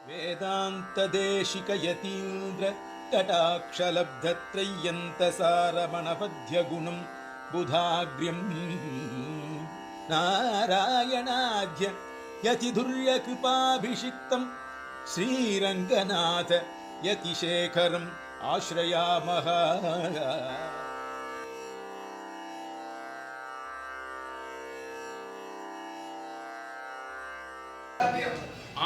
वेदान्तदेशिकयतीन्द्र कटाक्षलब्धत्रय्यन्तसारमणपद्यगुणं बुधाग्र्यं नारायणाद्य यतिधुर्यकृपाभिषिक्तं श्रीरङ्गनाथ यतिशेखरम् आश्रयामः.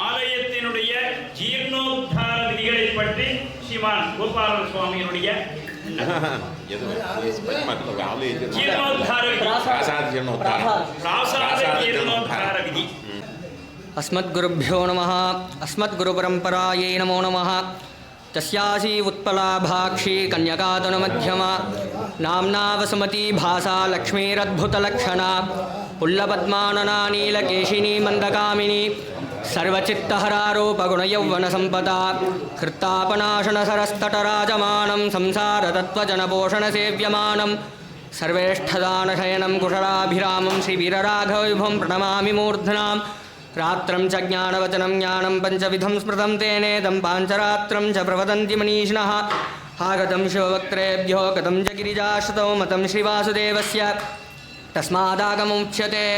ஆலயத்தினுடைய ஜீர்ணோத்தார விதிகளை பற்றி ஸ்ரீமான் கோபால சுவாமியினுடைய ஜீர்ணோத்தார விதி. अस्मद्गुरुभ्यो नमः. अस्मद्गुरुपरम्परायै नमो नमः. तस्यासी उत्पलाभाक्षी कन्यकातनुमध्यमा नाम्ना वसुमती भासा लक्ष्मीरद्भुतलक्षणा पुल्लपद्मानना नीलकेशिनी मन्दकामिनी सर्वचित्तहरारूपगुणयौवनसम्पदा हृत्तापनाशनसरस्तटराजमानं संसारतत्त्वजनपोषणसेव्यमानं सर्वेष्ठदानशयनं कुशलाभिरामं श्रीवीरराघवविभुं प्रणमामि मूर्ध्नां. रात्रं च ज्ञानवचनं ज्ञानं पञ्चविधं स्मृतं तेनेदं पाञ्चरात्रं च प्रवदन्ति मनीषिणः. आगतं शिववक्त्रेभ्यो गतं च गिरिजाश्रुतौ मतं श्रीवासुदेवस्य तस्मादागमुच्यते.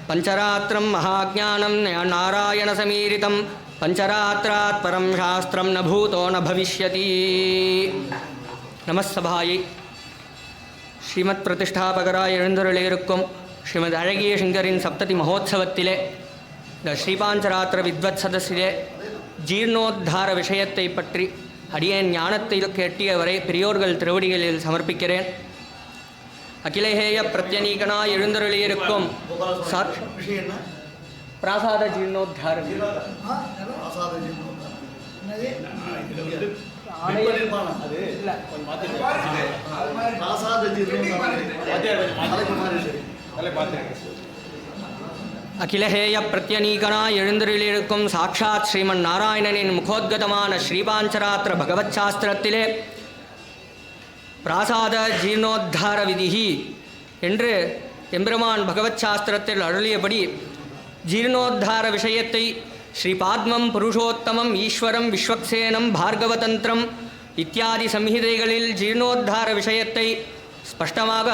पञ्चरात्रं महाज्ञानं नारायणसमीरितं पञ्चरात्रात् परं शास्त्रं न भूतो न भविष्यति. நமஸ்சபாயை ஸ்ரீமத் பிரதிஷ்டாபகராய் எழுந்தருளியிருக்கும் ஸ்ரீமத் அழகிய சிங்கரின் சப்ததி மகோத்சவத்திலே இந்த ஸ்ரீபாஞ்சராத்திர வித்வத் சதஸிலே ஜீர்ணோத்தார விஷயத்தை பற்றி அடியேன் ஞானத்தில் கேட்டியவரை பெரியோர்கள் திருவடிகளில் சமர்ப்பிக்கிறேன். அகிலஹேய பிரத்யநீகனாய் எழுந்தருளியிருக்கும் பிராசாத ஜீர்ணோத்தார அகிலஹேய பிரத்யநீகனாய் எழுந்தருளியிருக்கும் சாட்சாத் ஸ்ரீமன் நாராயணனின் முகோத்கதமான ஸ்ரீபாஞ்சராத்திர பகவத் சாஸ்திரத்திலே பிராசாத ஜீர்ணோத்தார விதிஹி என்று எம்பெருமான் பகவத் சாஸ்திரத்தில் அருளியபடி ஜீர்ணோத்தார விஷயத்தை ஸ்ரீபாத்மம் புருஷோத்தமம் ஈஸ்வரம் விஸ்வக்சேனம் பார்கவதந்திரம் இத்தியாதி சம்ஹிதைகளில் ஜீர்ணோத்தார விஷயத்தை ஸ்பஷ்டமாக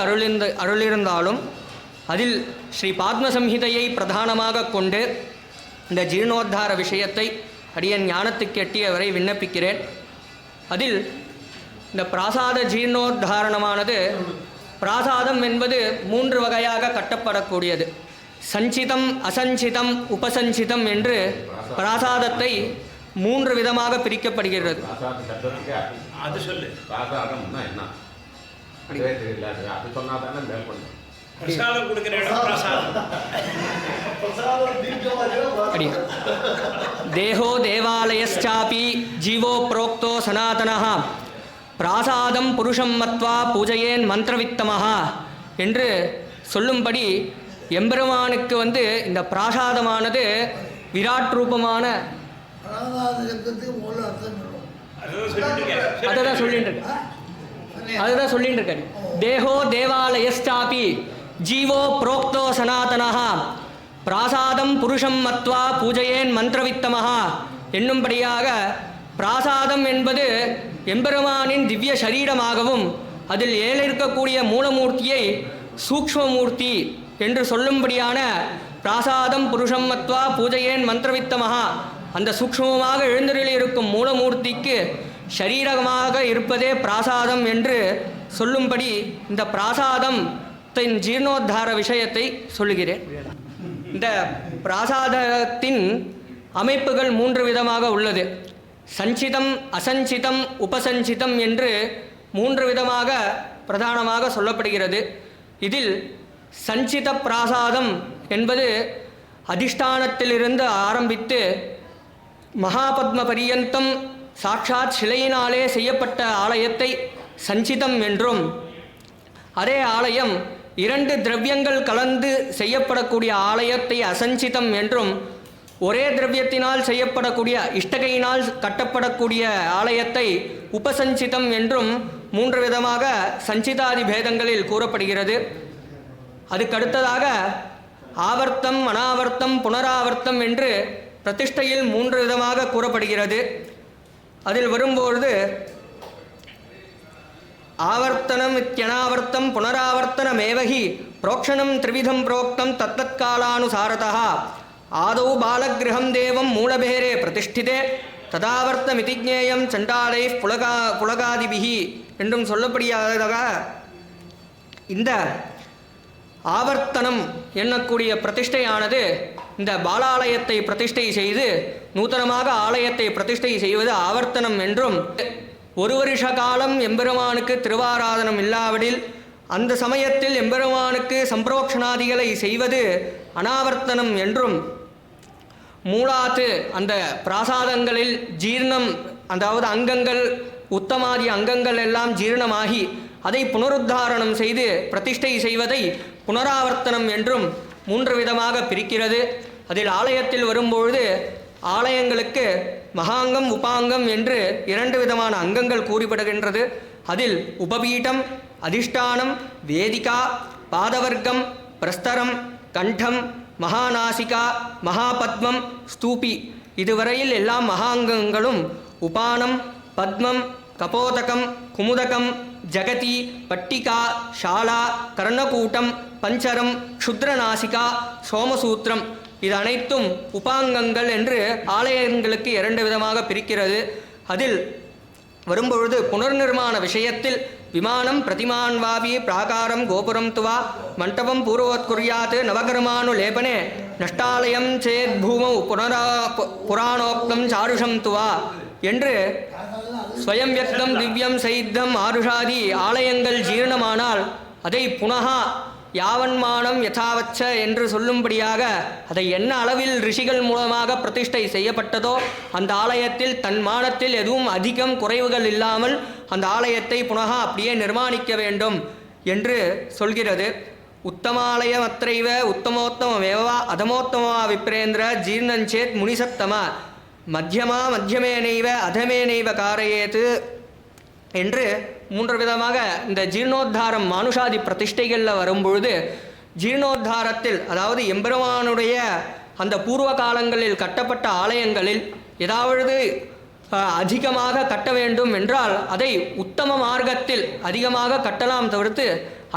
அருளிருந்தாலும் அதில் ஸ்ரீ பாத்ம சம்ஹிதையை பிரதானமாக கொண்டு இந்த ஜீர்ணோத்தார விஷயத்தை அடியன் ஞானத்துக்கு எட்டியவரை விண்ணப்பிக்கிறேன். அதில் இந்த பிராசாத ஜீர்ணோத்தாரணமானது, பிராசாதம் என்பது 3 வகையாக கட்டப்படக்கூடியது. சஞ்சிதம், அசஞ்சிதம், உபசஞ்சிதம் என்று பிராசாதத்தை 3 விதமாக பிரிக்கப்படுகிறது. அது சொல்லு. பிரசாதம் கொடுக்கிற இடம் பிரசாதம். தேஹோ தேவாலயஸ்சாபி ஜீவோ புரோக்தோ சனாதனஹ பிராசாதம் புருஷம் மத்வா பூஜையேன் மந்திரவித்தமஹா என்று சொல்லும்படி எம்பெருமானுக்கு இந்த பிராசாதமானது விராட் ரூபமான அதுதான் சொல்லிட்டு இருக்காரு. தேஹோ தேவாலயஸ்சாபி ஜீவோ புரோக்தோ சனாதனஹ பிராசாதம் புருஷம் மத்வா பூஜையேன் மந்திரவித்தமஹா என்னும்படியாக பிராசாதம் என்பது எம்பெருமானின் திவ்ய சரீரமாகவும் அதில் இருக்கக்கூடிய மூலமூர்த்தியை சூக்ஷ்மமூர்த்தி என்று சொல்லும்படியான பிராசாதம் புருஷம் மத்வா பூஜையேன் மந்திரவித்தமஹா அந்த சூக்ஷ்மமாக எழுந்தருளியிருக்கும் மூலமூர்த்திக்கு ஷரீரமாக இருப்பதே பிராசாதம் என்று சொல்லும்படி இந்த பிராசாதம் ஜீர்ணோத்தார விஷயத்தை சொல்லுகிறேன். இந்த பிராசாதத்தின் அமைப்புகள் 3 விதமாக உள்ளது. சஞ்சிதம், அசஞ்சிதம், உபசஞ்சிதம் என்று 3 விதமாக பிரதானமாக சொல்லப்படுகிறது. இதில் சஞ்சித பிராசாதம் என்பது அதிஷ்டானத்திலிருந்து ஆரம்பித்து மகாபத்ம பரியந்தம் சாட்சாத் சிலையினாலே செய்யப்பட்ட ஆலயத்தை சஞ்சிதம் என்றும், அதே ஆலயம் 2 திரவியங்கள் கலந்து செய்யப்படக்கூடிய ஆலயத்தை அசஞ்சிதம் என்றும், ஒரே திரவியத்தினால் செய்யப்படக்கூடிய இஷ்டகையினால் கட்டப்படக்கூடிய ஆலயத்தை உபசஞ்சிதம் என்றும் 3 விதமாக சஞ்சிதாதி பேதங்களில் கூறப்படுகிறது. அதுக்கடுத்ததாக ஆவர்த்தம், அனாவர்த்தம், புனராவர்த்தம் என்று பிரதிஷ்டையில் 3 விதமாக கூறப்படுகிறது. அதில் வரும்பொழுது ஆவர்த்தனம் இத்யனாவர்த்தம் புனராவர்த்தனமேவஹி புரோக்ஷணம் த்ரிவிதம் புரோக்தம் தத்தத்காலானுசாரதः ஆதௌ பாலகிரகம் தேவம் மூலபேரே பிரதிஷ்டிதே ததாவர்த்தமிதி ஜ்ஞேயம் சண்டாலை புலகாதிபிஹி என்றும் சொல்லப்படியாக இந்த ஆவர்த்தனம் எண்ணக்கூடிய பிரதிஷ்டையானது இந்த பாலாலயத்தை பிரதிஷ்டை செய்து நூதனமாக ஆலயத்தை பிரதிஷ்டை செய்வது ஆவர்த்தனம் என்றும், ஒரு வருஷ காலம் எம்பெருமானுக்கு திருவாராதனம் இல்லாவிடில் அந்த சமயத்தில் எம்பெருமானுக்கு சம்பிரோக்ஷணாதிகளை செய்வது அனாவர்த்தனம் என்றும், மூலாத்து அந்த பிராசாதங்களில் ஜீர்ணம், அதாவது அங்கங்கள் உத்தமாதி அங்கங்கள் எல்லாம் ஜீர்ணமாகி அதை புனருத்தாரணம் செய்து பிரதிஷ்டை செய்வதை புனராவர்த்தனம் என்றும் 3 விதமாக பிரிக்கிறது. அதில் ஆலயத்தில் வரும்பொழுது ஆலயங்களுக்கு மகாங்கம் உபாங்கம் என்று 2 விதமான அங்கங்கள் கூறப்படுகின்றது. அதில் உபபீடம், அதிஷ்டானம், வேதிகா, பாதவர்க்கம், பிரஸ்தரம், கண்டம், மகாநாசிகா, மகாபத்மம், ஸ்தூபி இதுவரையில் எல்லா மகாங்கங்களும் உபானம், பத்மம், கபோதகம், குமுதகம், ஜகதி, பட்டிகா, ஷாலா, கர்ணகூட்டம், பஞ்சரம், க்ஷுத்ரநாசிகா, சோமசூத்திரம் இது அனைத்தும் உபாங்கங்கள் என்று ஆலயங்களுக்கு 2 விதமாக பிரிக்கிறது. அதில் வரும்பொழுது புனர்நிர்மாண விஷயத்தில் விமானம் பிரதிமான்வாபி பிராகாரம் கோபுரம் துவா மண்டபம் பூர்வத்குர்யாத் நவகர்மானு லேபனே நஷ்டாலயம் சேத் பூமௌ புராணோக்தம் சாருஷம் துவா என்று ஸ்வயம் வியக்தம் திவ்யம் சைத்தம் ஆருஷாதி ஆலயங்கள் ஜீர்ணமானால் அதை புனகா யாவன்மானம் யதாவச்ச என்று சொல்லும்படியாக அதை என்ன அளவில் ரிஷிகள் மூலமாக பிரதிஷ்டை செய்யப்பட்டதோ அந்த ஆலயத்தில் தன் மானத்தில் எதுவும் அதிகம் குறைவுகள் இல்லாமல் அந்த ஆலயத்தை புனகா அப்படியே நிர்மாணிக்க வேண்டும் என்று சொல்கிறது. உத்தமாலயமத்ரைவ உத்தமோத்தமமேவா அதமோத்தமா விப்ரேந்திர ஜீர்ணஞ்சேத் முனிசத்தம மத்தியமா மத்தியமேனைவ அதமேனைவ காரயேத்து என்று 3 விதமாக இந்த ஜீர்ணோத்தாரம் மானுஷாதி பிரதிஷ்டைகளில் வரும்பொழுது ஜீர்ணோத்தாரத்தில், அதாவது எம்பெருமானுடைய அந்த பூர்வ காலங்களில் கட்டப்பட்ட ஆலயங்களில் ஏதாவது அதிகமாக கட்ட வேண்டும் என்றால் அதை உத்தம மார்க்கத்தில் அதிகமாக கட்டலாம் தவிர்த்து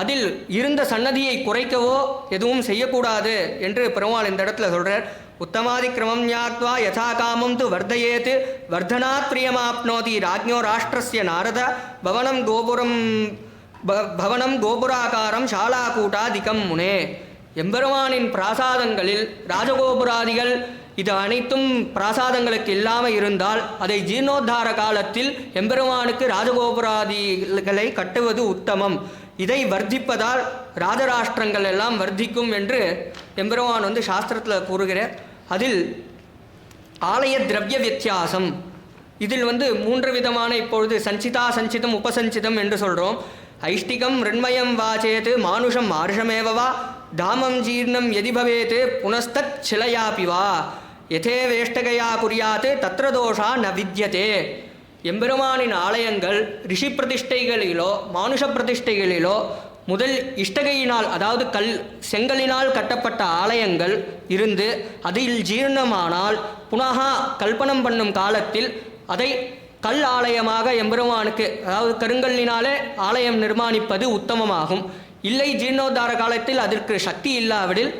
அதில் இருந்த சன்னதியை குறைக்கவோ எதுவும் செய்யக்கூடாது என்று பெருமாள் இந்த இடத்துல சொல்கிறார். உத்தமாதிக்கிரமம் ஞாத்வா யதா காமம் து வர்தயேத் வர்தனாத் பிரியமாப்னோதி ராஜ்ஞோ ராஷ்டிரஸ்ய நாரத பவனம் கோபுராகாரம் ஷாலாகூட்டாதிகம் முனே. எம்பெருமானின் பிராசாதங்களில் ராஜகோபுராதிகள் இது அனைத்தும் பிராசாதங்களுக்கு இல்லாமல் இருந்தால் அதை ஜீர்ணோத்தார காலத்தில் எம்பெருமானுக்கு ராஜகோபுராதிகளை கட்டுவது உத்தமம். இதை வர்த்திப்பதால் ராஜராஷ்டிரங்கள் எல்லாம் வர்த்திக்கும் என்று எம்பெருமான் சாஸ்திரத்தில் கூறுகிறார். அதில் ஆலய திரவிய வித்தியாசம் இதில் 3 விதமான இப்பொழுது சஞ்சிதா சஞ்சிதம் உபசஞ்சிதம் என்று சொல்கிறோம். ஐஷ்டிகம் ரிண்மயம் வாச்சேத் மானுஷம் மாருஷமேவா தாமம் ஜீர்ணம் எதி பவேத் புனஸ்தத் சிலையாபிவா யதே வேஷ்டகையா குறியாத் தத்ர தோஷா ந வித்யதே. எம்பெருமானின் ஆலயங்கள் ரிஷி பிரதிஷ்டைகளிலோ மானுஷ பிரதிஷ்டைகளிலோ முதல் இஷ்டகையினால், அதாவது செங்கலினால் கட்டப்பட்ட ஆலயங்கள் இருந்து அதில் ஜீர்ணமானால் புனகா கல்பனம் பண்ணும் காலத்தில் அதை கல் ஆலயமாக எம்பெருமானுக்கு, அதாவது கருங்கல்லினாலே ஆலயம் நிர்மாணிப்பது உத்தமமாகும். இல்லை ஜீர்ணோத்தார காலத்தில் அதற்கு சக்தி இல்லாவிடில்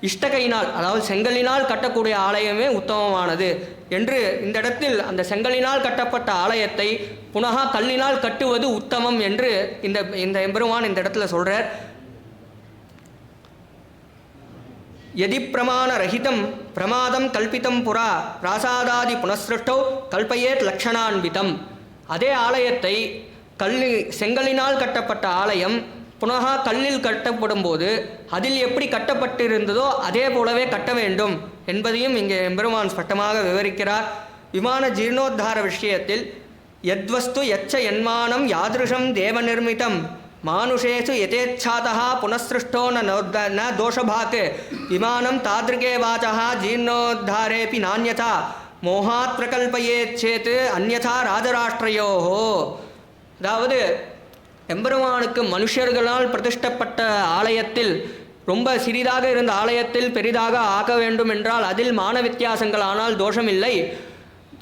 இஷ்டகையினால், அதாவது செங்கலினால் கட்டக்கூடிய ஆலயமே உத்தமமானது என்று இந்த இடத்தில் அந்த செங்கலினால் கட்டப்பட்ட ஆலயத்தை புனகா கல்லினால் கட்டுவது உத்தமம் என்று இந்த எம்பெருமான் இந்த இடத்துல சொல்கிறார். யதி பிரமாண ரஹிதம் பிரமாதம் கல்பிதம் புரா பிராசாதாதி புனஸ்ருஷ்டோ கல்பயேத் லக்ஷணான்விதம். அதே ஆலயத்தை செங்கலினால் கட்டப்பட்ட ஆலயம் புனகா கல்லில் கட்டப்படும் போது அதில் எப்படி கட்டப்பட்டிருந்ததோ அதே போலவே கட்ட வேண்டும் என்பதையும் இங்கே எம்பெருமான் ஸ்பஷ்டமாக விவரிக்கிறார். விமான ஜீர்ணோத்தார விஷயத்தில் யத்வஸ்து யச்ச யன்மானம் யாதிருஷம் தேவ நிர்மிதம் மானுஷேஷு யதேச்சாதா புனஸ்ருஷ்டோ ந தோஷபாக் விமானம் தாத்ருகே வாச்சா ஜீர்ணோத்தாரேபி நான்யதா மோகாத் பிரகல்பயேச்சேத் அந்யதா ராஜராஷ்டிரயோஹோ. அதாவது எம்பெருமானுக்கு மனுஷர்களால் பிரதிஷ்டப்பட்ட ஆலயத்தில் ரொம்ப சிறிதாக இருந்த ஆலயத்தில் பெரிதாக ஆக்க வேண்டும் என்றால் அதில் மான வித்தியாசங்கள் ஆனால் தோஷமில்லை.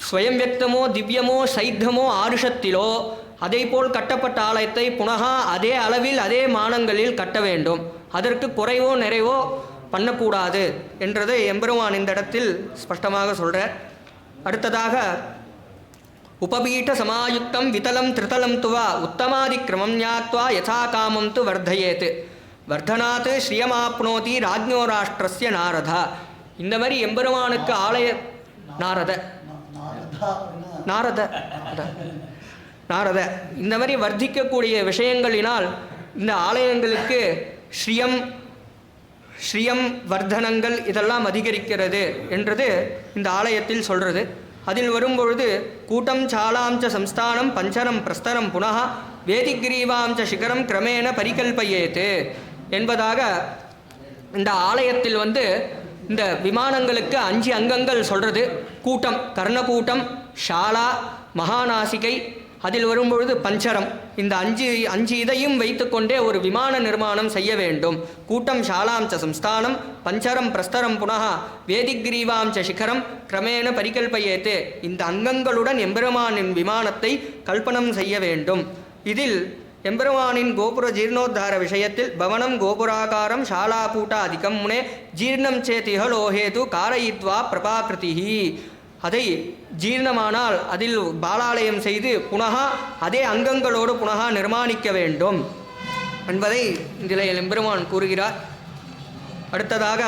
ஸ்வயம் வியக்தமோ திவ்யமோ சைத்தமோ ஆருஷத்திலோ அதை போல் கட்டப்பட்ட ஆலயத்தை புனகா அதே அளவில் அதே மானங்களில் கட்ட வேண்டும். அதற்கு குறைவோ நிறைவோ பண்ணக்கூடாது என்றதை எம்பெருமான் இந்த இடத்தில் ஸ்பஷ்டமாக சொல்கிறார். அடுத்ததாக உபபீட்ட சமாயுக்தம் விதலம் திரிதலம் துவா உத்தமாதிக்கிரமம் ஞாத்வா யதா காமம் து வர்தயேத் வர்தனாத் ஸ்ரீயமாப்னோதி ராஜ்ஞோ ராஷ்டிரஸ்ய நாரதா. இந்த மாதிரி எம்பெருமானுக்கு ஆலய நாரத இந்த மாதிரி வர்த்திக்கக்கூடிய விஷயங்களினால் இந்த ஆலயங்களுக்கு ஸ்ரீயம் வர்தனங்கள் இதெல்லாம் அதிகரிக்கிறது என்றது இந்த ஆலயத்தில் சொல்கிறது. அதில் வரும்பொழுது கூட்டம் சாலாம்ச சம்ஸ்தானம் பஞ்சரம் பிரஸ்தரம் புனः வேதிகிரீவாம்ச சிகரம் கிரமேண பரிகல்பயேத்து என்பதாக இந்த ஆலயத்தில் இந்த விமானங்களுக்கு 5 அங்கங்கள் சொல்கிறது. கூட்டம், கர்ணக்கூட்டம், ஷாலா, மகாநாசிகை, அதில் வரும்பொழுது பஞ்சரம். இந்த அஞ்சு இதையும் வைத்துக்கொண்டே ஒரு விமான நிர்மாணம் செய்ய வேண்டும். கூட்டம் ஷாலாம்ச சம்ஸ்தானம் பஞ்சரம் பிரஸ்தரம் புனः வேதிகிரீவாம்ச சிகரம் கிரமேண பரிகல்பயேத்து. இந்த அங்கங்களுடன் எம்பெருமானின் விமானத்தை கல்பனம் செய்ய வேண்டும். இதில் எம்பெருமானின் கோபுர ஜீர்ணோத்தார விஷயத்தில் பவனம் கோபுராகாரம் ஷாலாகூட்டா அதிகம் முனே ஜீர்ணம் சேத் இஹலோஹேது காரயித்வா பிரபாகிருதிஹி. அதை ஜீர்ணமானால் அதில் பாலாலயம் செய்து புனகா அதே அங்கங்களோடு புனகா நிர்மாணிக்க வேண்டும் என்பதை இதில் எம்பெருமான் கூறுகிறார். அடுத்ததாக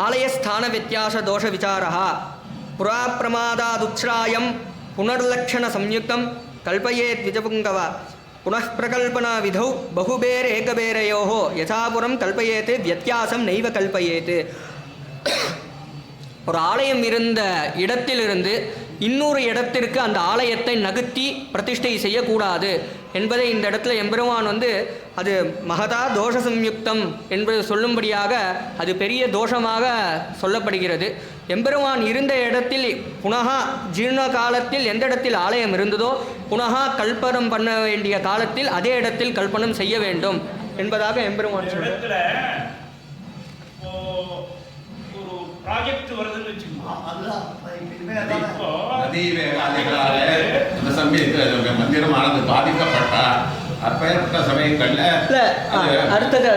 ஆலயஸ்தான வித்தியாச தோஷ விசாரா புராப்பிரமாதாதுச்ராயம் புனர்லக்ஷண சம்யுக்தம் கல்பயேத் விஜபுங்கவ புனః பிரகல்பனா விதௌ பகுபேர் ஏகபேரையோஹோ யதாபுரம் கல்பயேத் வித்தியாசம் நைவ கல்பயேத். ஒரு ஆலயம் இருந்த இடத்திலிருந்து இன்னொரு இடத்திற்கு அந்த ஆலயத்தை நகர்த்தி பிரதிஷ்டை செய்யக்கூடாது என்பதை இந்த இடத்துல எம்பெருமான் அது மகதா தோஷ சம்யுக்தம் என்பது சொல்லும்படியாக அது பெரிய தோஷமாக சொல்லப்படுகிறது. எம்பெருமான் இருந்த இடத்தில் புனகா ஜீர்ண காலத்தில் எந்த இடத்தில் ஆலயம் இருந்ததோ புனகா கல்பனம் பண்ண வேண்டிய காலத்தில் அதே இடத்தில் கல்பனம் செய்ய வேண்டும் என்பதாக எம்பெருமான் சொல்றார். ப்ராஜெக்ட் வருதுன்னு வச்சுக்கோங்க. நதி வேகாதிகளால அந்த சமயத்தில் மந்திரமானது பாதிக்கப்பட்டா அப்பேற்பட்ட சமயங்கள்ல அடுத்தது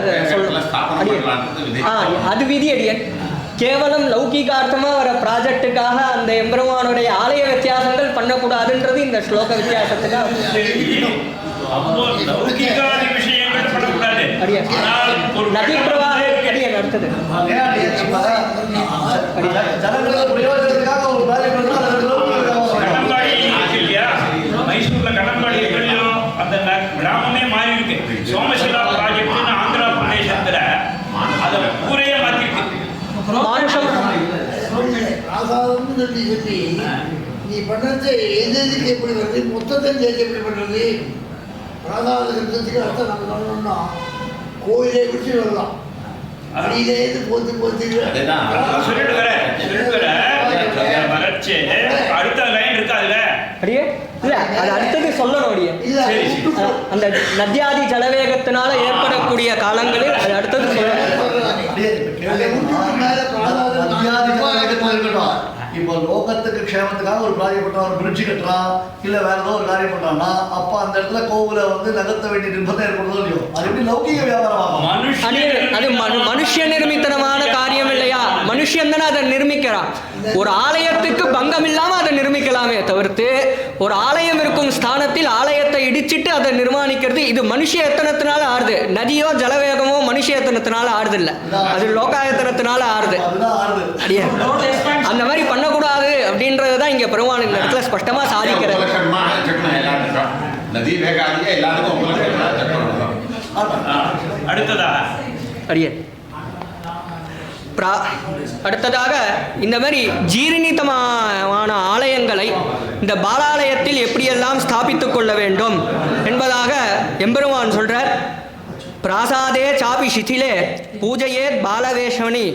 அது விதி அடியன் கேவலம் லௌகிகார்த்தமா வர ப்ராஜெக்டுக்காக அந்த எம்பெருமானுடைய ஆலய வித்தியாசங்கள் பண்ணக்கூடாதுன்றது இந்த ஸ்லோக வித்தியாசத்துக்காக. நதி பிரவாக அடியன் அடுத்தது மைசூர்ல கணம்பாடி அந்த கிராமமே மாறி இருக்கு. சோமசிலா ப்ராஜெக்ட் ஆந்திரா பிரதேசத்துல அதை ஊரே மாத்திருக்கு. நீ பண்றது எதுக்கு எப்படி வருது மொத்தத்தை சேர்த்து எப்படி பண்றது? பிராதாத கிரந்தத்துக்கு அர்த்தம் நம்ம சொல்லணும்னா கோயிலை விட்டு வரலாம். அடியிலேருந்து போத்து அடுத்த லைன் இருக்காதுல அடியே இல்ல அது அடுத்தது சொல்லணும் அடியே. அந்த நதியாதி ஜலவேகத்தினால ஏற்படக்கூடிய காலங்களில் அது அடுத்தது சொல்லணும். இப்போ லோகத்துக்கு க்ஷேமத்துக்காக ஒரு காரியம் பண்றான், ஒரு பிரிட்ஜ் கட்டுறான், இல்ல வேற ஏதோ ஒரு காரியம் பண்றான்னா அப்ப அந்த இடத்துல கோவில நகர்த்த வேண்டிய நிர்பந்தம் ஏற்படுதோ இல்லையோ? அது எப்படி லௌகிக வியாபாரம்? அது மனுஷ நிர்மித்தனமான காரியம் இல்லையா? மனுஷன் தானே அதை நிர்மிக்கிறான். ஒரு ஆலயத்துக்கு பங்கம் இல்லாம அதை நிர்மிக்கலாமே தவிர்த்து ஒரு ஆலயம் இருக்கும் ஸ்தானத்தில் ஆலயத்தை இடிச்சிட்டு அதை நிர்மாணிக்கிறது இது மனுஷ எத்தனத்தினால ஆறுது. நதியோ ஜலவேகமோ மனுஷ எத்தனத்தினால ஆறுது இல்ல, அது லோகாயத்தனத்தினால ஆறுது. அந்த மாதிரி பண்ணக்கூடாது அப்படின்றதுதான் இங்க பெருமாள் இந்த இடத்துல ஸ்பஷ்டமா சாதிக்கிறது. அடுத்ததாக இந்த மாதிரி ஜீர்ணிதமான ஆலயங்களை இந்த பாலாலயத்தில் எப்படியெல்லாம் ஸ்தாபித்துக் கொள்ள வேண்டும் என்பதாக எம்பெருமான் சொல்றார். பிராசாதே சாபி சிதிலே பூஜையே பாலவேஷமணி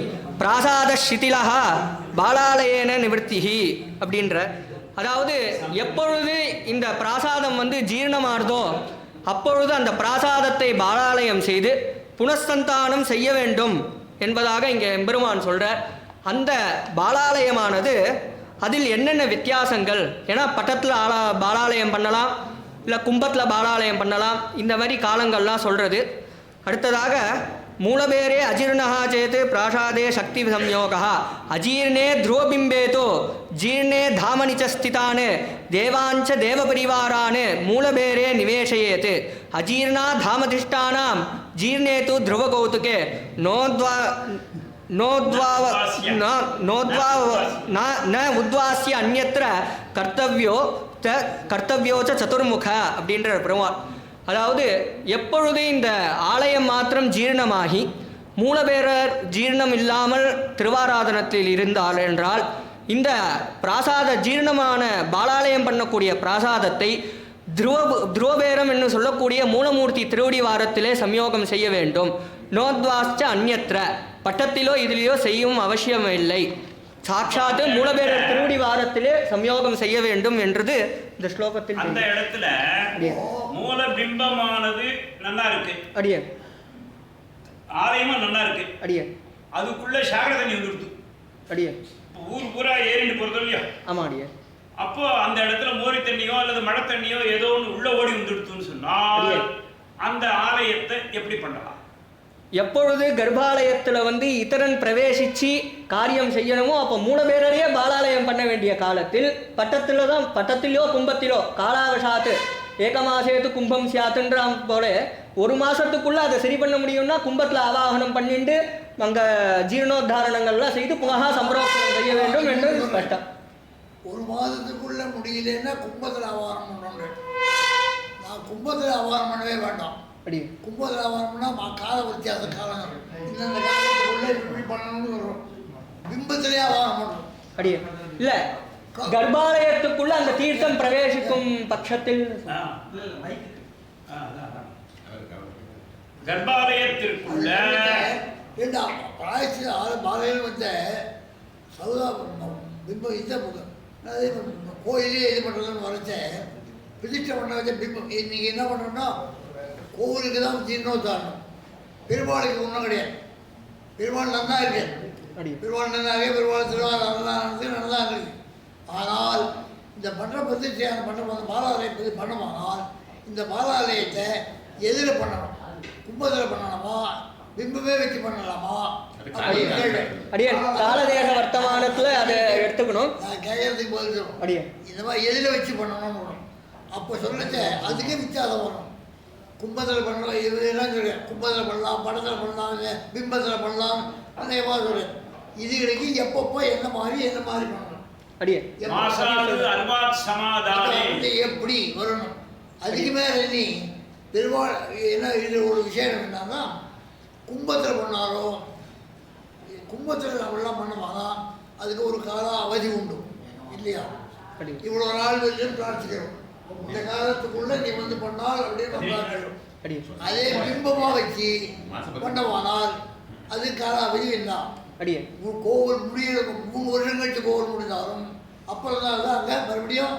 பிராசாத சிதிலஹா பாலாலயேன நிவர்த்திஹி அப்படின்ற. அதாவது எப்பொழுது இந்த பிராசாதம் ஜீர்ணமாறுதோ அப்பொழுது அந்த பிராசாதத்தை பாலாலயம் செய்து புனஸ்தந்தானம் செய்ய வேண்டும் என்பதாக இங்கே எம்பெருமான் சொல்கிறார். அந்த பாலாலயமானது அதில் என்னென்ன வித்தியாசங்கள், ஏன்னா பட்டத்தில் பாலாலயம் பண்ணலாம், இல்லை கும்பத்தில் பாலாலயம் பண்ணலாம், இந்த மாதிரி காலங்கள்லாம் சொல்கிறது. அடுத்ததாக மூலபேரே அஜீர்ணா சேத் பிராசாதே சக்தி சம்யோகா அஜீர்ணே த்ருவபிம்பேதோ ஜீர்ணே தாமனி ச ஸ்திதான் தேவாஞ்ச தேவபரிவாரான் மூலபேரே நிவேசயேத் அஜீர்ணா தாமதிஷ்டானாம் ஜீர்ணே து த்ருவகௌதுகே ந உத்வாஸ்ய அந்யத்ர கர்த்தவ்யோச்ச சதுர்முக அப்படின்ற பெருமாள். அதாவது எப்பொழுது இந்த ஆலயம் மாத்திரம் ஜீர்ணமாகி மூலபேரர் ஜீர்ணம் இல்லாமல் திருவாராதனத்தில் இருந்தால் என்றால் இந்த பிராசாத ஜீர்ணமான பாலாலயம் பண்ணக்கூடிய பிராசாதத்தை துருவபேரம் என்று சொல்லக்கூடிய மூலமூர்த்தி திருவடி வாரத்திலே சம்யோகம் செய்ய வேண்டும். நோத்வாஸ்ச அந்யத்ர, பட்டத்திலோ இதிலேயோ செய்யும் அவசியம் இல்லை, சாட்சாத்து மூலபேரர் திருவடி வாரத்திலே சம்யோகம் செய்ய வேண்டும் என்றது இந்த ஸ்லோகத்தில். அந்த இடத்துல மூல பிம்பமானது நல்லா இருக்கு, அடியே ஆலயமும் நல்லா இருக்கு, அடியே அதுக்குள்ள சாகர தண்ணி வந்துடுது, அடியே ஊர் பூரா ஏறிட்டு போறது இல்லையா? ஆமா அடியே. அப்போ அந்த இடத்துல மோரி தண்ணியோ அல்லது மழை தண்ணியோ ஏதோ ஒன்று உள்ள ஓடி வந்துடுதுன்னு சொன்னால் அந்த ஆலயத்தை எப்படி பண்ணலாம்? எப்பொழுது கர்ப்பாலயத்தில் இத்தரன் பிரவேசித்து காரியம் செய்யணுமோ அப்போ மூலபேரரையே பாலாலயம் பண்ண வேண்டிய காலத்தில் பட்டத்திலோ கும்பத்திலோ காலாவசாத்து ஏகமாசேத்து கும்பம் சியாத்துன்ற போல ஒரு மாதத்துக்குள்ளே அதை சரி பண்ண முடியும்னா கும்பத்தில் ஆவாகனம் பண்ணிட்டு அங்கே ஜீர்ணோத்தாரணங்கள்லாம் செய்து புனகா சம்பரோக்ஷனம் செய்ய வேண்டும் என்று கஷ்டம். ஒரு மாதத்துக்குள்ள முடியலன்னா கும்பத்தில் ஆவாரம் பண்ணணும். நான் கும்பத்தில் ஆவாரம் பண்ணவே வேண்டாம். அடி கும்பத்தில் ஆவாரம்னா கால வித்தியாச காலங்கள் இந்தந்த காலத்துக்குள்ள இப்படி பண்ணணும்னு வரும். பிம்பத்திலே ஆவாரம் பண்ணணும். அடியே இல்லை, கர்ப்பாலயத்துக்குள்ள அந்த தீர்த்தம் பிரவேசிக்கும் பட்சத்தில் கர்ப்பாலயத்திற்குள்ள பாலையில் சௌதா பிம்பம் இந்த கோயிலே இது பண்ணுறதுன்னு வரைச்ச பிரதிஷ்டை பண்ண வச்ச பிம்பம். இன்னைக்கு என்ன பண்ணுறோம்னா கோவிலுக்கு தான் ஜீர்ணோத்தாரணம், பெருமாளுக்கு ஒன்றும் கிடையாது. பெருமாள் நல்லா இருக்கு, பெருமாள் நல்லாவே பெருமாள் திருவாரூர் நல்லா இருக்கு. ஆனால் இந்த பண்ணுற பிரதிஷ்டையான பண்ணுற பாலாலயத்தை பண்ணுமானால் இந்த பாலாலயத்தை எதில் பண்ணணும்? கும்பத்தில் பண்ணணுமா, பிம்பமே வச்சு பண்ணலாமா? அடியே காலதேக வர்த்தமானத்தில் அதை எடுத்துக்கணும். நான் கேட்கறதுக்கு பதில் சொல்லணும். அடியே இந்த மாதிரி எதில் வச்சு பண்ணணும்னு அப்போ சொல்லிச்ச அதுக்கே வித்தியாசம் வரும். கும்பத்தில் பண்ணலாம், இதெல்லாம் சொல்கிறேன். கும்பத்தில் பண்ணலாம், படத்தில் பண்ணலாம், பிம்பத்தில் பண்ணலாம், அநேகமாக சொல்கிறேன். இதுகளுக்கு எப்பப்போ என்ன மாதிரி பண்ணணும்? அடியே எப்படி வரணும்? அதுக்கு மேலே நீ பெருமாள் என்ன இது ஒரு விஷயம் என்னன்னா கும்பத்தில் பண்ணாலோ கும்பத்தில் நம்மளாம் பண்ணுவாங்க, அதுக்கு ஒரு கால அவதி உண்டு இல்லையா? இவ்வளோ நாள் வச்சு பிரார்த்திக்கிறோம், இந்த காலத்துக்குள்ள நீ பண்ணால் அப்படின்னு பிரார்த்திக்கிறோம். அதே பிம்பமாக வச்சு பண்ணவானால் அது கால அவதி என்ன? கோவில் முடிய 3 வருஷம் கழிச்சு கோவில் முடிந்தாலும் அப்புறம் தான் அங்கே மறுபடியும்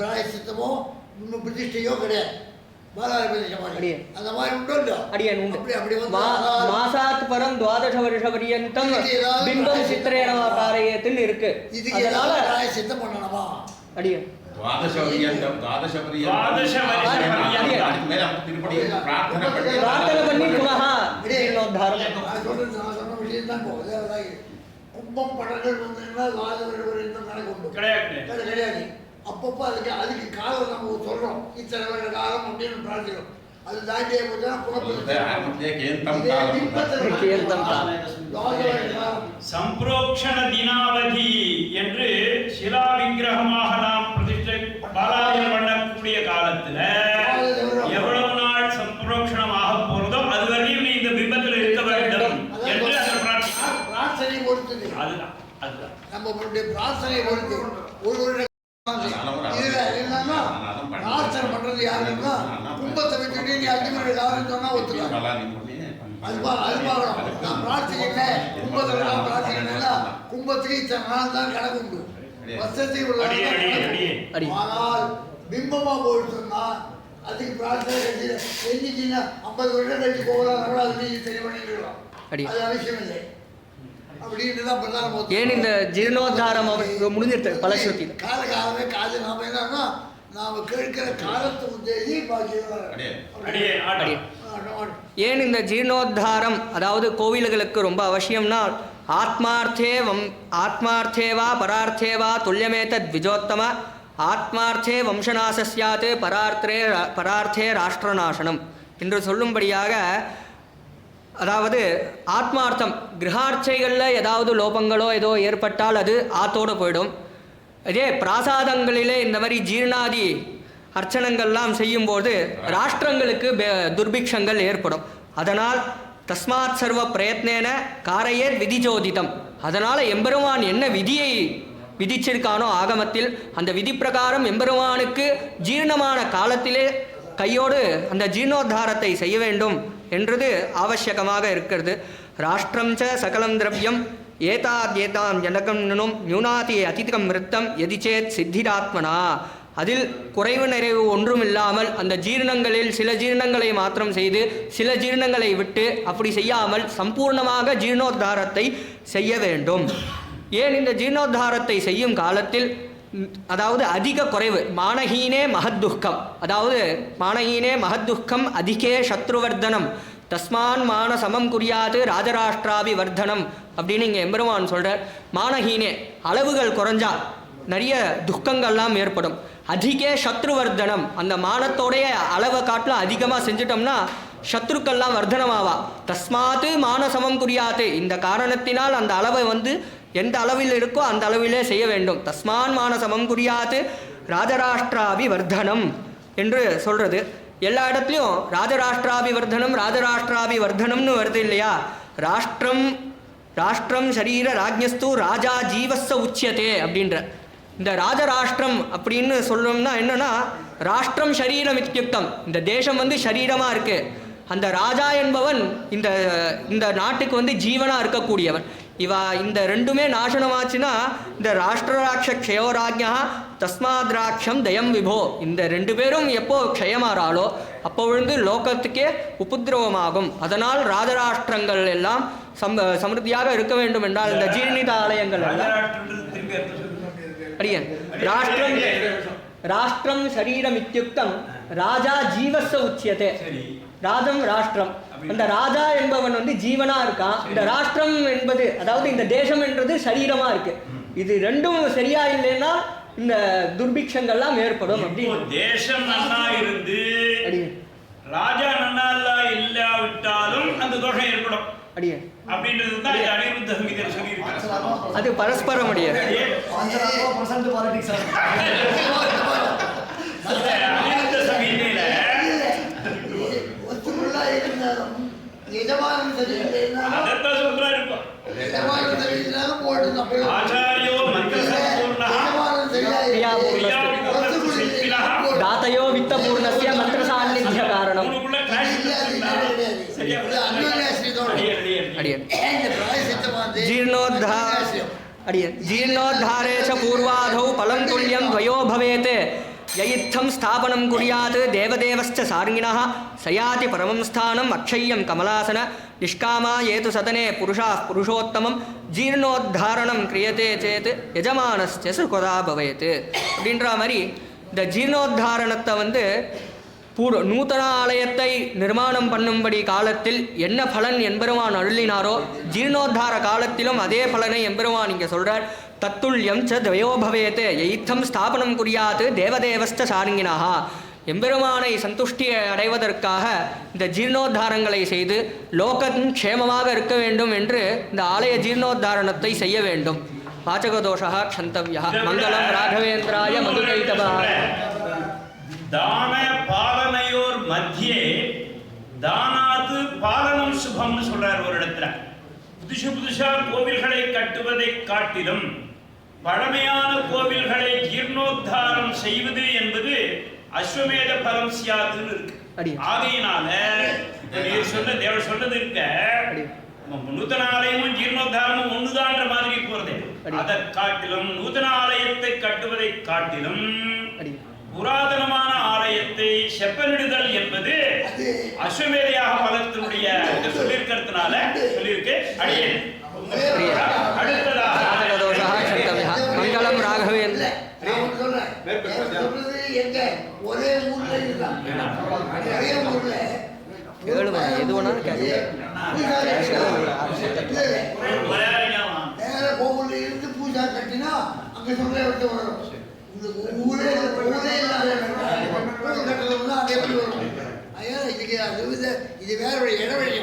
பிராயசித்தமோ பிரதிஷ்டையோ கிடையாது. அந்த மாதிரி உண்டு. மாசாத் பரம் 12 வருஷ பரியந்தம் பிம்பம் சித்திரேன காரயத்தில் இருக்கு. இதனால பிராயசித்தம் பண்ணணுமா? அடியே கும்பம் படங்கள் கணக்கு கிடையாது. அப்பப்போ அதுக்கு காலம் நம்ம சொல்றோம், இத்தனை வருட காலம் அப்படின்னு பிரார்த்திக்கிறோம். அது தாண்டியே போச்சுன்னா சம்பிரோக்ஷண தினாவதி என்று சிலா விக்கிரகமாக நாம் பிரதிஷ்டை பாலாலயம் பண்ணக்கூடிய காலத்துல எவ்வளவு நாள் சம்பிரோக்ஷணமாக போறதோ அது வரையும் நீ இந்த பிம்பத்தில் இருக்க வேண்டும் என்று அந்த பிரார்த்தனை பொறுத்தது. அதுதான் நம்மளுடைய பிரார்த்தனை பொறுத்து ஒரு இதுல என்னன்னா பிரார்த்தனை பண்றது யாருன்னா கும்பத்தை வச்சுட்டு நீ 5 மணி காலம் சொன்னா ஒத்துக்கலாம். அது பார்க்கணும். நான் பிரார்த்திக்கிறேன் கும்பத்துல நான் பிரார்த்திக்கிறேன்னா கும்பத்துக்கு இத்தனை நாள் தான் கணக்கு உண்டு, வருஷத்துக்கு உள்ள. ஆனால் பிம்பமா போயிட்டுன்னா அதுக்கு பிரார்த்தனை கட்சி செஞ்சிச்சின்னா 50 வருஷம் கழிச்சு போகலாம், நம்மள அது சரி பண்ணிக்கலாம். அது அவசியம் இல்லை அப்படின்ட்டு தான் பண்ணலாம். ஏன் இந்த ஜீர்ணோத்தாரம் முடிஞ்சிருது பலஸ்ருதி காலகாலமே காது நாம என்னன்னா நாம் கேட்கிற காலத்தை உத்தேசி ஏன் இந்த ஜீர்ணோத்தாரம் அதாவது கோவில்களுக்கு ரொம்ப அவசியம்னா ஆத்மார்த்தேவா பரார்த்தேவா துல்லியமேத த்விஜோத்தம ஆத்மார்த்தே வம்சநாசஸ்யாத் பரார்த்தே ராஷ்டிரநாசனம் என்று சொல்லும்படியாக, அதாவது ஆத்மார்த்தம் கிரகார்ச்சைகளில் ஏதாவது லோபங்களோ ஏதோ ஏற்பட்டால் அது ஆத்தோடு போயிடும். அதே பிராசாதங்களிலே இந்த மாதிரி ஜீர்ணாதி அர்ச்சனங்கள்லாம் செய்யும்போது ராஷ்டிரங்களுக்கு துர்பிக்ஷங்கள் ஏற்படும். அதனால் தஸ்மாத் சர்வ பிரயத்னேன காரையே விதிஜோதிதம். அதனால் எம்பெருமான் என்ன விதியை விதிச்சிருக்கானோ ஆகமத்தில் அந்த விதி பிரகாரம் எம்பெருமானுக்கு ஜீர்ணமான காலத்திலே கையோடு அந்த ஜீர்ணோத்தாரத்தை செய்ய வேண்டும் என்றது ஆவசியகமாக இருக்கிறது. ராஷ்டிரம் ச சகலம் திரவியம் ஏதாத்யேதாம் ஜனகம் நியூனாதி அதிகம் மிருத்தம் எதிச்சேத் சித்திராத்மனா. அதில் குறைவு நிறைவு ஒன்றும் இல்லாமல் அந்த ஜீர்ணங்களில் சில ஜீர்ணங்களை மாத்திரம் செய்து சில ஜீர்ணங்களை விட்டு அப்படி செய்யாமல் சம்பூர்ணமாக ஜீர்ணோத்தாரத்தை செய்ய வேண்டும். ஏன் இந்த ஜீர்ணோத்தாரத்தை செய்யும் காலத்தில் அதாவது அதிக குறைவு மானஹீனே மகத்துக்கம், அதாவது மானஹீனே மகத்துக்கம் அதிகே சத்ருவர்தனம் தஸ்மான் மான சமம் குறியாது ராஜராஷ்டிராபி வர்தனம் அப்படின்னு இங்கே எம்பெருமான் சொல்கிறார். மானஹீனே அளவுகள் குறைஞ்சா நிறைய துக்கங்கள்லாம் ஏற்படும். அதிகே சத்ருவர்தனம் அந்த மானத்தோடைய அளவை காட்டிலும் அதிகமாக செஞ்சிட்டோம்னா சத்ருக்கள்லாம் வர்தனமாவா. தஸ்மாத்து மானசமம் குறியாது இந்த காரணத்தினால் அந்த அளவை எந்த அளவில் இருக்கோ அந்த அளவிலே செய்ய வேண்டும். தஸ்மான் மானசமம் குறியாது ராஜராஷ்டிராபி வர்தனம் என்று சொல்கிறது. எல்லா இடத்துலையும் ராஜராஷ்டிராபி வர்தனம்னு வருது இல்லையா. ராஷ்டிரம் சரீர ராஜ்யஸ்து ராஜா ஜீவஸ்ஸ உச்சியதே அப்படின்ற இந்த ராஜராஷ்டிரம் அப்படின்னு சொல்லணும்னா என்னன்னா ராஷ்டிரம் சரீரம் இத்தியுக்தம். இந்த தேசம் சரீரமாக இருக்கு. அந்த ராஜா என்பவன் இந்த நாட்டுக்கு ஜீவனாக இருக்கக்கூடியவன். இந்த ரெண்டுமே நாசனமாச்சுன்னா இந்த ராஷ்டிரராட்ச க்ஷயோராஜ்யா தஸ்மாத்ராட்சம் தயம் விபோ இந்த ரெண்டு பேரும் எப்போ க்ஷயமாறாளோ அப்போ லோகத்துக்கே உபதிரவமாகும். அதனால் ராஜராஷ்டிரங்கள் எல்லாம் சமிருத்தியாக இருக்க வேண்டும் என்றால் இந்த ஜீர்ணித ஆலயங்கள் ராஷ்டிரம் சரீரம் இத்தியுக்தம் ராஜா ஜீவஸ்ஸ உச்சியதே. ராஜம் ராஷ்டிரம் அந்த ராஜா என்பவன் ஜீவனா இருக்கான். இந்த ராஷ்டிரம் என்பது அதாவது இந்த தேசம் என்றது சரீரமா இருக்கு. இது ரெண்டும் சரியா இல்லைன்னா இந்த துர்பிக்ஷங்கள்லாம் ஏற்படும். அப்படின்னு தேசம் நல்லா இருந்து ராஜா நல்லா இல்லாவிட்டாலும் அந்த தோஷம் ஏற்படும். அது பரஸ்பரம் முடியாது. தாத்தயோ வித்த பூர்ணஸ்ய மந்திர சாநித்திய காரணம். जीर्णोद्धारे च पूर्वाधौ फलं तुल्यं द्वयो भवेत् ययित्थं स्थापनं कुर्यात् देवदेवश्च सार्ङ्गिणः सयाति परमं स्थानम् अक्षय्यं कमलासन निष्कामा ये तु सदने पुरुषाः पुरुषोत्तमं जीर्णोद्धारणं क्रियते चेत् यजमानश्च सुखदा भवेत्. அப்படின்ற மாதிரி இந்த ஜீர்ணோத்தாரணத்தை நூத்தன ஆலயத்தை நிர்மாணம் பண்ணும்படி காலத்தில் என்ன பலன் எம்பெருமான் அருளினாரோ ஜீர்ணோத்தார காலத்திலும் அதே பலனை எம்பெருமான் இங்கே சொல்கிறார். தத்துல்யம் ச துவயோ பவேத் யயித்தம் ஸ்தாபனம் குறியாத் தேவதேவஸ்த சார்ங்கினாக. எம்பெருமானை சந்துஷ்டி அடைவதற்காக இந்த ஜீர்ணோத்தாரங்களை செய்து லோகம் க்ஷேமமாக இருக்க வேண்டும் என்று இந்த ஆலய ஜீர்ணோத்தாரணத்தை செய்ய வேண்டும். வாச்சகதோஷः க்ஷந்தவ்யः. மங்களம் ராகவேந்திராய மதுகைதவாய. தான பாலனையோர் மத்தியே தானாத்து பாலனம் சுபம்னு சொல்றார் ஒரு இடத்துல. புதுசா கோவில்களை கட்டுவதை காட்டிலும் பழமையான கோவில்களை ஜீர்ணோத்தாரம் செய்வது என்பது அஸ்வமேத பலம் சியாதுன்னு இருக்கு. ஆகையினால தேவர் சொன்னது இருக்க நூத்தன ஆலயமும் ஜீர்ணோத்தாரமும் ஒண்ணுதான்ற மாதிரி போறது. அதை காட்டிலும் நூத்தன ஆலயத்தை கட்டுவதை காட்டிலும் புராதனமான ஆலயத்தை செப்பனிடுதல் என்பது அஸ்வமேதையாக பலத்தினுடைய இதை சொல்லியிருக்கிறதுனால சொல்லியிருக்கு. அடியேன் அடுத்ததாக மங்களம் ராகவேந்திர ஒரே ஊர்ல இருக்கான். ஒரே ஊர்ல கேளுங்க, எது வேணாலும் கேளுங்க. நேர கோவில்ல இருந்து பூஜா கட்டினா அங்க சொல்ற விட்டு வரும். ஊரே இல்லாத கட்டுறதுனா அது எப்படி வரும்? ஐயா இதுக்கு இது வேற வழி, இட வழி,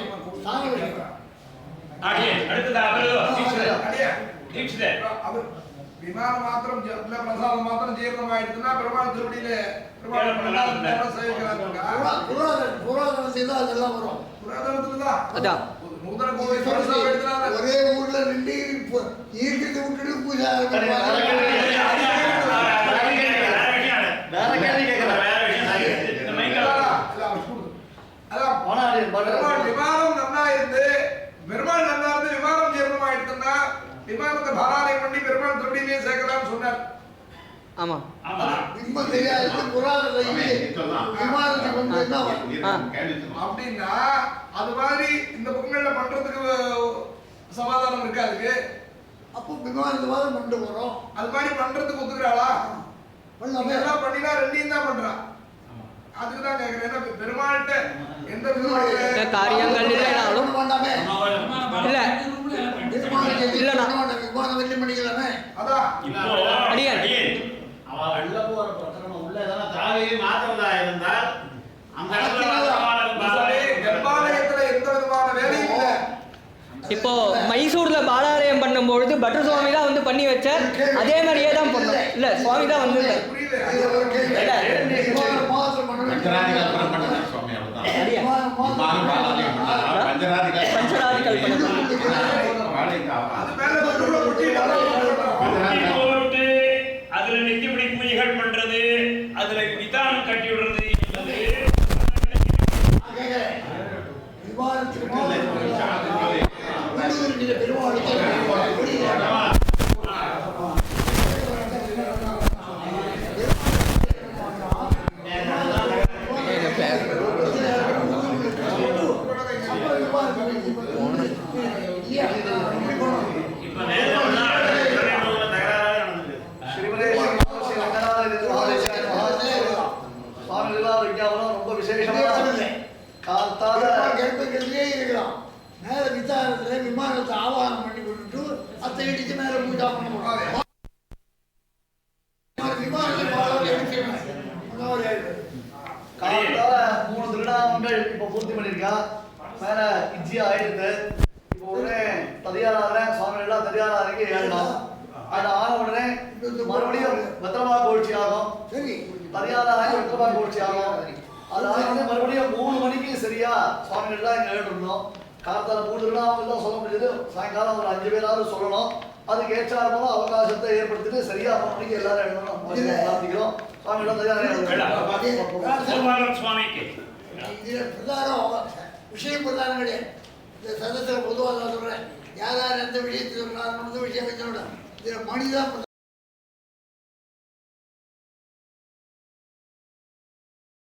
சாம வழி. விமானம் மாத்திரம் பிரசாதம் மாத்திரம் ஜீரணமாயிடுச்சுன்னா பெருமாள் திருவடியிலே புராதனத்தை தான் அதெல்லாம் வரும். அதான் நூதன கோவில் ஒரே ஊர்ல நின்று ஈர்க்கத்தை விட்டுட்டு பூஜா விமானம் நல்லா இருந்து பெருமாள் நல்லா இருந்து விமானம் ஜீரணமாயிடுச்சுன்னா விமானத்தை பாராயணம் பண்ணி பெருமாள் திருவடியிலே சேர்க்கலாம்னு சொன்னார். ஆமா பிம்பம் தெரியாது புராதனை விமானத்தை கொண்டு அப்படின்னா அது மாதிரி இந்த பொங்கல்ல பண்றதுக்கு சமாதானம் இருக்காதுக்கு. அப்போ விமானத்தை மாதிரி கொண்டு வரோம். அது மாதிரி பண்றதுக்கு ஒத்துக்கிறாளா? எல்லாம் பண்ணினா ரெண்டையும் தான் பண்றான். அதுக்கு தான் கேட்கிறேன். ஏன்னா பெருமாள்கிட்ட எந்த விதமான காரியங்கள் இல்லைனாலும் இல்ல இல்லைண்ணா விமானம் வெள்ளி பண்ணிக்கலாமே. அதான் உள்ள போற பிரச்சனை உள்ள ஏதாவது தாவையை மாத்திரதா இருந்தால் அந்த கர்ப்பாலயத்துல எந்த விதமான வேலையும் இல்லை. இப்போ மைசூர்ல பாலாலயம் பண்ணும்பொழுது பட்டர் சுவாமி தான் வந்து பண்ணி வச்சார். அதே மாதிரியே தான் பண்ணோம். இல்ல சுவாமி தான் வந்து அதுல நித்தியப்படி பூஜைகள் பண்றது, அதுல விதானம் கட்டி விடுறது என்பது ரொம்ப விசேஷமான இருக்கலாம். மேல விசாரத்துல விமானத்தை ஆவாகனம் பண்ணி கொண்டு அத்தை இடிச்சு மேல பூஜா பண்ண முடியாது. காலத்தால 3 திருநாமங்கள் இப்ப பூர்த்தி பண்ணிருக்கா. மேல இஜ்ஜி ஆயிடுது. இப்போ உடனே ததியாராதனை சுவாமி எல்லாம் ததியாராதனைக்கு ஏழணும். அது ஆன உடனே மறுபடியும் பத்திரமா கோட்சி ஆகும். சரி ததியாராதனை பத்திரமா கோட்சி ஆகும். அது ஆன உடனே மறுபடியும் 3 மணிக்கு சரியா சுவாமிகள் எல்லாம் இங்க எழுதிருந்தோம். காலத்தால 3 திருநாமங்கள் தான் சொல்ல முடியுது. சாயங்காலம் ஒரு 5 பேராவது சொல்லணும். அதுக்கு ஏற்றாற்போல அவகாசத்தை ஏற்படுத்திட்டு சரியா 3 மணிக்கு எல்லாரும் எழுதணும். பிரார்த்திக்கிறோம். சுவாமி எல்லாம் தயாராக சுவாமிக்கு இதுல பிரதானம் விஷயம் பிரதானம் கிடையாது. இந்த சதத்துல பொதுவாக நான் சொல்றேன். யார் எந்த விஷயத்தை சொன்னாலும் விஷயம் வச்சோட இதுல மணிதான்